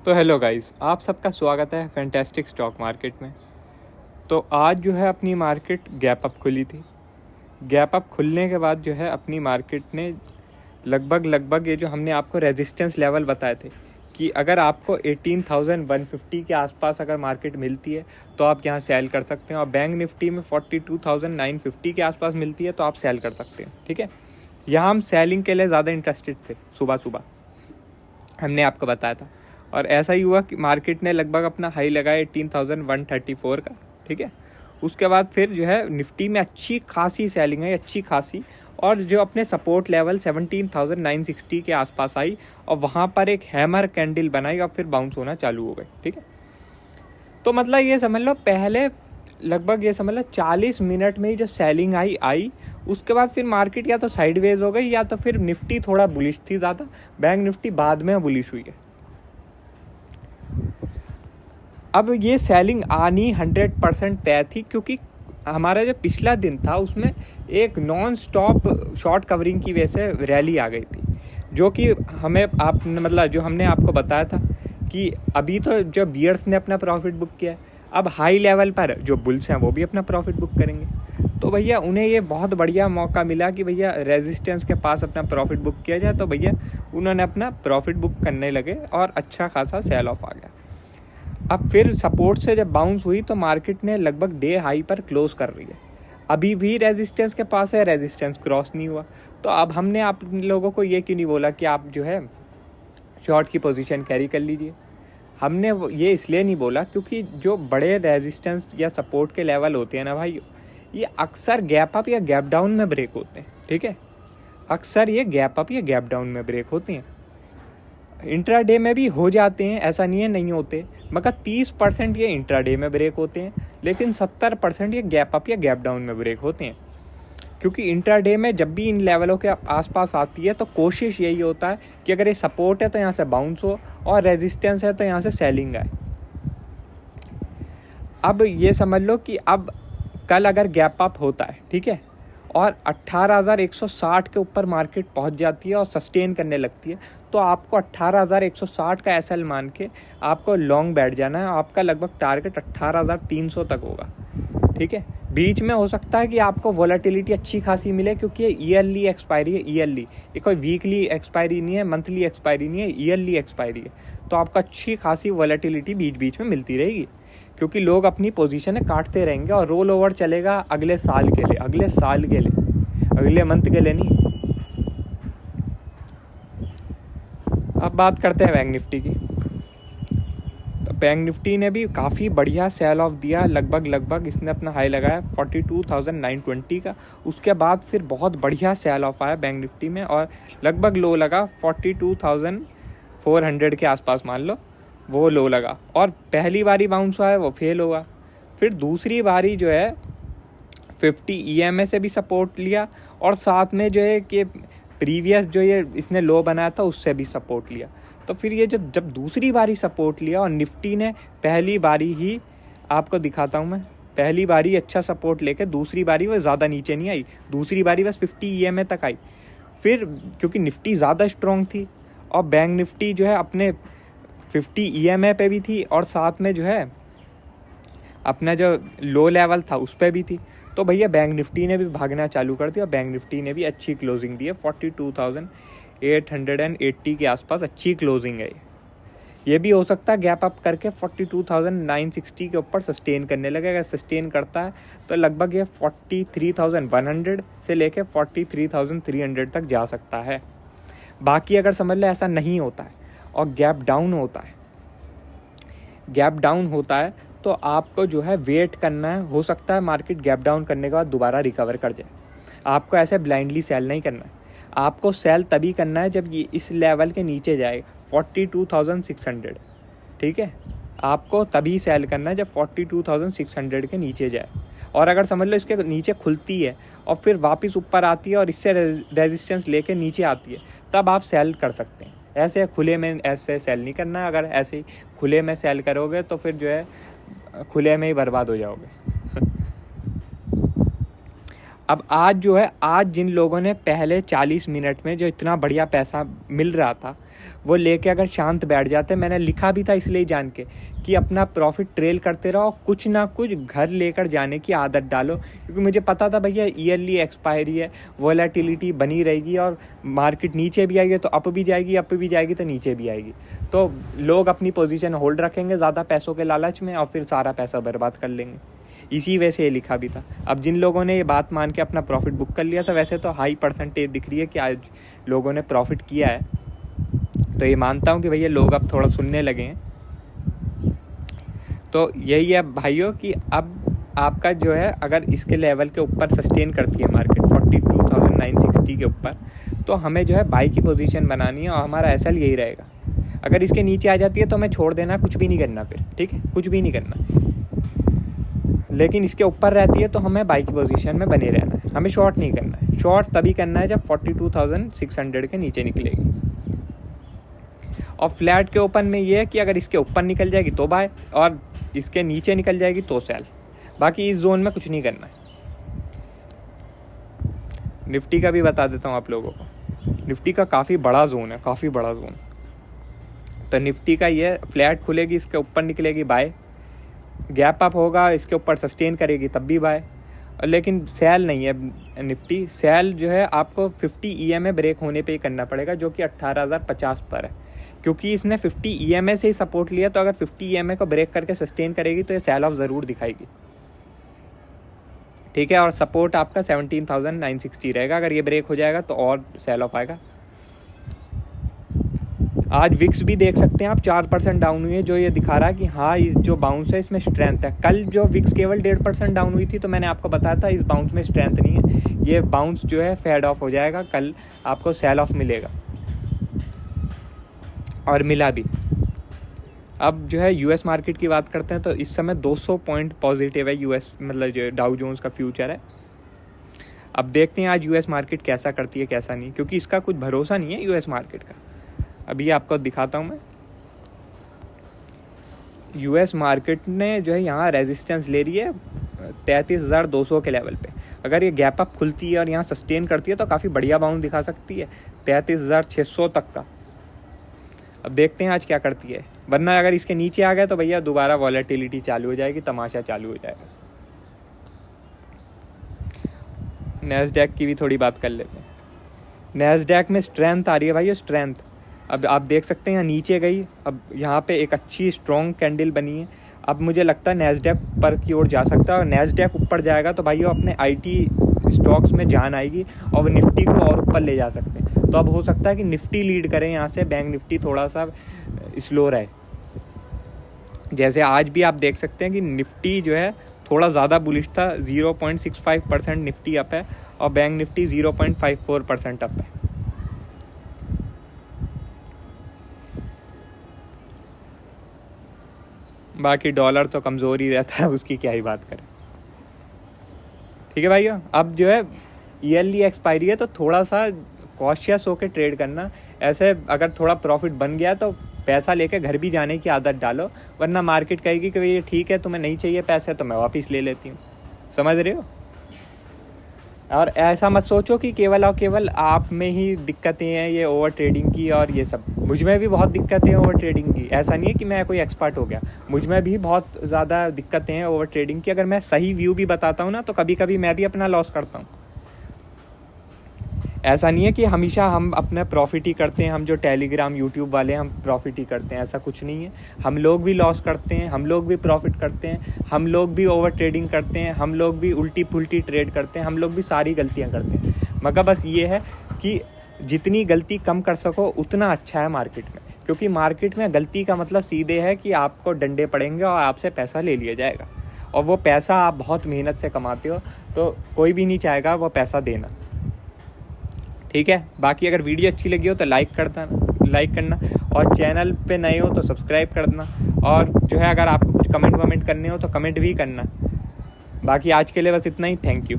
तो hello guys, आप सबका स्वागत है फैंटास्टिक स्टॉक मार्केट में। तो आज जो है अपनी मार्केट गैप अप खुली थी। गैप अप खुलने के बाद जो है अपनी मार्केट ने लगभग ये जो हमने आपको रेजिस्टेंस लेवल बताए थे कि अगर आपको 18,150 के आसपास अगर मार्केट मिलती है तो आप यहाँ सेल कर सकते हैं, और बैंक निफ्टी में 42,950 के आसपास मिलती है तो आप सेल कर सकते हैं। ठीक है, यहाँ हम सेलिंग के लिए ज़्यादा इंटरेस्टेड थे। सुबह सुबह हमने आपको बताया था, और ऐसा ही हुआ कि मार्केट ने लगभग अपना हाई लगाया 18,134 का। ठीक है, उसके बाद फिर जो है निफ्टी में अच्छी खासी सेलिंग है, अच्छी खासी, और जो अपने सपोर्ट लेवल 17,960 के आसपास आई और वहाँ पर एक हैमर कैंडल बनाई और फिर बाउंस होना चालू हो गई। ठीक है, तो मतलब ये समझ लो पहले लगभग ये समझ लो 40 मिनट में ही जो सेलिंग आई उसके बाद फिर मार्केट या तो साइडवेज हो गई या तो फिर निफ्टी थोड़ा बुलिश थी ज़्यादा, बैंक निफ्टी बाद में बुलिश हुई है। अब ये सेलिंग आनी 100% तय थी, क्योंकि हमारा जो पिछला दिन था उसमें एक नॉन स्टॉप शॉर्ट कवरिंग की वजह से रैली आ गई थी, जो कि हमें आप मतलब जो हमने आपको बताया था कि अभी तो जो बियर्स ने अपना प्रॉफिट बुक किया है, अब हाई लेवल पर जो बुल्स हैं वो भी अपना प्रॉफिट बुक करेंगे। तो भैया उन्हें ये बहुत बढ़िया मौका मिला कि भैया रेजिस्टेंस के पास अपना प्रॉफिट बुक किया जाए, तो भैया उन्होंने अपना प्रॉफिट बुक करने लगे और अच्छा खासा सेल ऑफ आ गया। अब फिर सपोर्ट से जब बाउंस हुई तो मार्केट ने लगभग डे हाई पर क्लोज कर रही है, अभी भी रेजिस्टेंस के पास है, रेजिस्टेंस क्रॉस नहीं हुआ। तो अब हमने आप लोगों को ये क्यों नहीं बोला कि आप जो है शॉर्ट की पोजीशन कैरी कर लीजिए। हमने ये इसलिए नहीं बोला क्योंकि जो बड़े रेजिस्टेंस या सपोर्ट के लेवल होते हैं ना भाई, ये अक्सर गैप अप या गैप डाउन में ब्रेक होते हैं। ठीक है, अक्सर ये गैप अप या गैप डाउन में ब्रेक होते हैं। इंट्राडे में भी हो जाते हैं, ऐसा नहीं है नहीं होते, मगर 30% ये इंट्राडे में ब्रेक होते हैं, लेकिन 70% ये गैप अप या गैप डाउन में ब्रेक होते हैं। क्योंकि इंट्राडे में जब भी इन लेवलों के आसपास आती है तो कोशिश यही होता है कि अगर ये सपोर्ट है तो यहाँ से बाउंस हो, और रेजिस्टेंस है तो यहाँ से सेलिंग आए। अब ये समझ लो कि अब कल अगर गैप अप होता है, ठीक है, और 18,160 के ऊपर मार्केट पहुंच जाती है और सस्टेन करने लगती है, तो आपको 18,160 का एसएल मान के आपको लॉन्ग बैठ जाना है। आपका लगभग टारगेट 18,300 तक होगा। ठीक है, बीच में हो सकता है कि आपको वॉलेटिलिटी अच्छी खासी मिले, क्योंकि ये ईयरली एक्सपायरी है। ईयरली, ये कोई वीकली एक्सपायरी नहीं है, मंथली एक्सपायरी नहीं है, ईयरली एक्सपायरी है। तो आपको अच्छी खासी वॉलेटिलिटी बीच बीच में मिलती रहेगी, क्योंकि लोग अपनी पोजीशन काटते रहेंगे और रोल ओवर चलेगा अगले साल के लिए, अगले साल के लिए, अगले मंथ के लिए नहीं। अब बात करते हैं बैंक निफ्टी की। तो बैंक निफ्टी ने भी काफ़ी बढ़िया सेल ऑफ दिया, लगभग इसने अपना हाई लगाया 42,920 का। उसके बाद फिर बहुत बढ़िया सेल ऑफ आया बैंक निफ्टी में, और लगभग लो लगा 42,400 के आसपास, मान लो वो लो लगा, और पहली बारी बाउंस हुआ है वो फेल हुआ। फिर दूसरी बारी जो है 50 EMA से भी सपोर्ट लिया, और साथ में जो है कि प्रीवियस जो ये इसने लो बनाया था उससे भी सपोर्ट लिया। तो फिर ये जब दूसरी बारी सपोर्ट लिया, और निफ्टी ने पहली बारी ही, आपको दिखाता हूँ मैं, पहली बारी अच्छा सपोर्ट लेके दूसरी बारी वो ज़्यादा नीचे नहीं आई, दूसरी बारी बस 50 EMA तक आई। फिर क्योंकि निफ्टी ज़्यादा स्ट्रॉन्ग थी और बैंक निफ्टी जो है अपने 50 EMA पे भी थी, और साथ में जो है अपना जो लो लेवल था उस पर भी थी, तो भैया बैंक निफ्टी ने भी भागना चालू कर दिया। बैंक निफ्टी ने भी अच्छी क्लोजिंग दी है, 42,880 के आसपास अच्छी क्लोजिंग है। ये भी हो सकता है गैप अप करके 42,960 के ऊपर सस्टेन करने लगे। अगर सस्टेन करता है तो लगभग ये 43,100 से लेके 43,300 तक जा सकता है। बाकी अगर समझ लो ऐसा नहीं होता है और गैप डाउन होता है तो आपको जो है वेट करना है। हो सकता है मार्केट गैप डाउन करने के बाद दोबारा रिकवर कर जाए। आपको ऐसे ब्लाइंडली सेल नहीं करना है, आपको सेल तभी करना है जब ये इस लेवल के नीचे जाए 42,600। ठीक है, आपको तभी सेल करना है जब 42,600 के नीचे जाए। और अगर समझ लो इसके नीचे खुलती है और फिर वापस ऊपर आती है और इससे रेजिस्टेंस लेके नीचे आती है, तब आप सेल कर सकते हैं। ऐसे खुले में ऐसे सेल नहीं करना है। अगर ऐसे ही खुले में सेल करोगे तो फिर जो है खुले में ही बर्बाद हो जाओगे। अब आज जो है, आज जिन लोगों ने पहले 40 मिनट में जो इतना बढ़िया पैसा मिल रहा था वो लेके अगर शांत बैठ जाते, मैंने लिखा भी था इसलिए जान के कि अपना प्रॉफिट ट्रेल करते रहो, कुछ ना कुछ घर लेकर जाने की आदत डालो, क्योंकि मुझे पता था भैया ईयरली एक्सपायरी है, वोलेटिलिटी बनी रहेगी और मार्केट नीचे भी आएगी तो अप भी जाएगी, अप भी जाएगी तो नीचे भी आएगी, तो लोग अपनी पोजीशन होल्ड रखेंगे ज़्यादा पैसों के लालच में और फिर सारा पैसा बर्बाद कर लेंगे। इसी वजह से ये लिखा भी था। अब जिन लोगों ने ये बात मान के अपना प्रॉफिट बुक कर लिया था, वैसे तो हाई परसेंटेज दिख रही है कि आज लोगों ने प्रॉफिट किया है, तो ये मानता हूँ कि भैया लोग अब थोड़ा सुनने लगे हैं। तो यही है भाइयों कि अब आपका जो है अगर इसके लेवल के ऊपर सस्टेन करती है मार्केट 42,960 के ऊपर, तो हमें जो है बाई की पोजीशन बनानी है और हमारा एसएल यही रहेगा। अगर इसके नीचे आ जाती है तो हमें छोड़ देना, कुछ भी नहीं करना फिर, ठीक है, कुछ भी नहीं करना। लेकिन इसके ऊपर रहती है तो हमें बाई की पोजीशन में बने रहना है, हमें शॉर्ट नहीं करना है। शॉर्ट तभी करना है जब 42,600 के नीचे निकलेगी। और फ्लैट के ओपन में ये है कि अगर इसके ऊपर निकल जाएगी तो बाय और इसके नीचे निकल जाएगी तो सेल, बाकी इस जोन में कुछ नहीं करना है। निफ्टी का भी बता देता हूँ आप लोगों को। निफ्टी का काफ़ी बड़ा जोन है, काफ़ी बड़ा जोन। तो निफ्टी का ये फ्लैट खुलेगी, इसके ऊपर निकलेगी बाय, गैप अप होगा, इसके ऊपर सस्टेन करेगी तब भी बाय। लेकिन सेल नहीं है निफ्टी, सेल जो है आपको 50 EMA ब्रेक होने पे ही करना पड़ेगा, जो कि 18,050 पर है, क्योंकि इसने 50 EMA से ही सपोर्ट लिया। तो अगर 50 EMA को ब्रेक करके सस्टेन करेगी तो ये सेल ऑफ ज़रूर दिखाएगी, ठीक है। और सपोर्ट आपका 17,960 रहेगा, अगर ये ब्रेक हो जाएगा तो और सेल ऑफ आएगा। आज विक्स भी देख सकते हैं आप 4% डाउन हुई है, जो ये दिखा रहा है कि हाँ इस जो बाउंस है इसमें स्ट्रेंथ है। कल जो विक्स केवल 1.5% डाउन हुई थी तो मैंने आपको बताया था इस बाउंस में स्ट्रेंथ नहीं है, ये बाउंस जो है फेड ऑफ हो जाएगा, कल आपको सेल ऑफ मिलेगा और मिला भी। अब जो है यूएस मार्केट की बात करते हैं तो इस समय 200 पॉइंट पॉजिटिव है यूएस, मतलब जो डाउ जोन्स का फ्यूचर है। अब देखते हैं आज यूएस मार्केट कैसा करती है कैसा नहीं, क्योंकि इसका कुछ भरोसा नहीं है यूएस मार्केट का। अभी आपको दिखाता हूँ मैं, यूएस मार्केट ने जो है यहाँ रेजिस्टेंस ले रही है 33,200 के लेवल पे। अगर ये गैप अप खुलती है और यहाँ सस्टेन करती है तो काफ़ी बढ़िया बाउंस दिखा सकती है 33,600 तक का। अब देखते हैं आज क्या करती है, वरना अगर इसके नीचे आ गया तो भैया दोबारा वॉलेटिलिटी चालू हो जाएगी, तमाशा चालू हो जाएगा। नैस्डैक की भी थोड़ी बात कर लेते हैं। नैस्डैक में स्ट्रेंथ आ रही है भाई, स्ट्रेंथ। अब आप देख सकते हैं यहाँ नीचे गई, अब यहाँ पे एक अच्छी स्ट्रॉन्ग कैंडल बनी है। अब मुझे लगता है नैस्डैक ऊपर की ओर जा सकता है, और नैस्डैक ऊपर जाएगा तो भाई अपने आईटी स्टॉक्स में जान आएगी और वो निफ्टी को और ऊपर ले जा सकते हैं। तो अब हो सकता है कि निफ्टी लीड करें यहाँ से, बैंक निफ्टी थोड़ा सा स्लो रहे। जैसे आज भी आप देख सकते हैं कि निफ्टी जो है थोड़ा ज़्यादा बुलिश था, 0.65% निफ्टी अप है और बैंक निफ्टी 0.54% अप है। बाकी डॉलर तो कमज़ोर ही रहता है, उसकी क्या ही बात करें। ठीक है भाइयों, अब जो है ईयरली एक्सपायरी है तो थोड़ा सा कॉशियस होकर ट्रेड करना। ऐसे अगर थोड़ा प्रॉफिट बन गया तो पैसा लेके घर भी जाने की आदत डालो, वरना मार्केट कहेगी कि ये ठीक है तुम्हें नहीं चाहिए पैसे तो मैं वापस ले लेती हूँ, समझ रहे हो। और ऐसा मत सोचो कि केवल और केवल आप में ही दिक्कतें हैं ये ओवर ट्रेडिंग की और ये सब, मुझ में भी बहुत दिक्कतें हैं ओवर ट्रेडिंग की। ऐसा नहीं है कि मैं कोई एक्सपर्ट हो गया, मुझ में भी बहुत ज़्यादा दिक्कतें हैं ओवर ट्रेडिंग की। अगर मैं सही व्यू भी बताता हूँ ना तो कभी कभी मैं भी अपना लॉस करता हूँ। ऐसा नहीं है कि हमेशा हम अपना प्रॉफिट ही करते हैं, हम जो टेलीग्राम यूट्यूब वाले हम प्रॉफिट ही करते हैं, ऐसा कुछ नहीं है। हम लोग भी लॉस करते हैं, हम लोग भी प्रॉफिट करते हैं, हम लोग भी ओवर ट्रेडिंग करते हैं, हम लोग भी उल्टी पुल्टी ट्रेड करते हैं, हम लोग भी सारी गलतियां करते हैं। मगर बस ये है कि जितनी गलती कम कर सको उतना अच्छा है मार्केट में, क्योंकि मार्केट में गलती का मतलब सीधे है कि आपको डंडे पड़ेंगे और आपसे पैसा ले लिया जाएगा, और वो पैसा आप बहुत मेहनत से कमाते हो तो कोई भी नहीं चाहेगा वो पैसा देना। ठीक है, बाकी अगर वीडियो अच्छी लगी हो तो लाइक करना, और चैनल पे नए हो तो सब्सक्राइब कर देना, और जो है अगर आपको कुछ कमेंट करने हो तो कमेंट भी करना। बाकी आज के लिए बस इतना ही, थैंक यू।